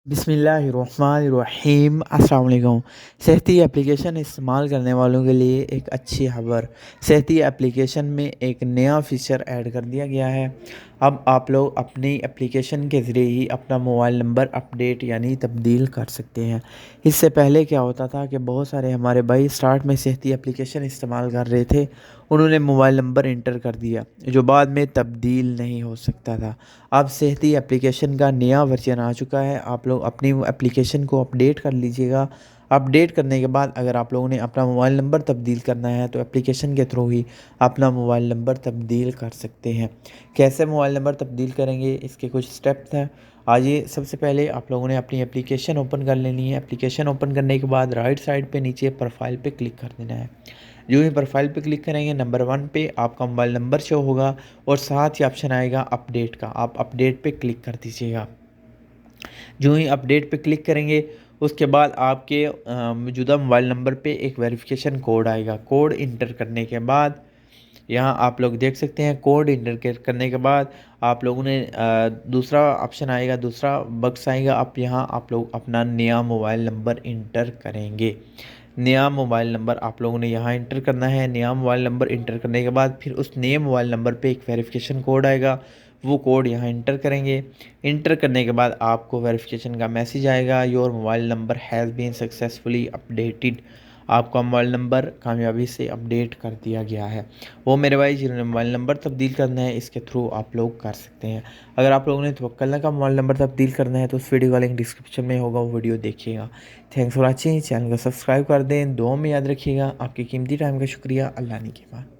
बिस्मिल्लाहिर्रहमानिर्रहीम अस्सलाम वालेकुम। सेहती एप्लीकेशन इस्तेमाल करने वालों के लिए एक अच्छी खबर। सेहती एप्लीकेशन में एक नया फ़ीचर ऐड कर दिया गया है। अब आप लोग अपनी एप्लीकेशन के ज़रिए ही अपना मोबाइल नंबर अपडेट यानी तब्दील कर सकते हैं। इससे पहले क्या होता था कि बहुत सारे हमारे भाई स्टार्ट में सेहती एप्लीकेशन इस्तेमाल कर रहे थे, उन्होंने मोबाइल नंबर इंटर कर दिया जो बाद में तब्दील नहीं हो सकता था। अब सेहती एप्लीकेशन का नया वर्जन आ चुका है। आप लोग अपनी एप्लीकेशन को अपडेट कर लीजिएगा। अपडेट करने के बाद अगर आप लोगों ने अपना मोबाइल नंबर तब्दील करना है तो एप्लीकेशन के थ्रू ही अपना मोबाइल नंबर तब्दील कर सकते हैं। कैसे मोबाइल नंबर तब्दील करेंगे, इसके कुछ स्टेप्स हैं। आइए, सबसे पहले आप लोगों ने अपनी एप्लीकेशन ओपन कर लेनी है। एप्लीकेशन ओपन करने के बाद राइट साइड पे नीचे प्रोफाइल पे क्लिक कर देना है। जो ही प्रोफाइल पे क्लिक करेंगे, नंबर 1 पे आपका मोबाइल नंबर शो होगा और साथ ही ऑप्शन आएगा अपडेट का। आप अपडेट पे क्लिक कर दीजिएगा। जो ही अपडेट पे क्लिक करेंगे, उसके बाद आपके मौजूदा मोबाइल नंबर पे एक वेरिफिकेशन कोड आएगा। कोड इंटर करने के बाद यहाँ आप लोग देख सकते हैं, कोड इंटर करने के बाद आप लोगों ने दूसरा ऑप्शन आएगा, दूसरा बक्स आएगा। आप लोग अपना नया मोबाइल नंबर इंटर करेंगे। नया मोबाइल नंबर आप लोगों ने यहाँ इंटर करना है। नया मोबाइल नंबर इंटर करने के बाद फिर उस नए मोबाइल नंबर पे एक वेरिफिकेशन कोड आएगा, वो कोड यहाँ इंटर करेंगे। इंटर करने के बाद आपको वेरिफिकेशन का मैसेज आएगा, your mobile number has been successfully updated. आपका मोबाइल नंबर कामयाबी से अपडेट कर दिया गया है। वो मेरे भाई जिन्होंने मोबाइल नंबर तब्दील करना है, इसके थ्रू आप लोग कर सकते हैं। अगर आप लोगों ने तवक्कल का मोबाइल नंबर तब्दील करना है तो उस वीडियो का लिंक डिस्क्रिप्शन में होगा, वो वीडियो देखिएगा। Thanks for watching. चैनल को सब्सक्राइब कर दें, दुआ में याद रखिएगा। आपकी कीमती टाइम का शुक्रिया। अल्लाह ने के बाद।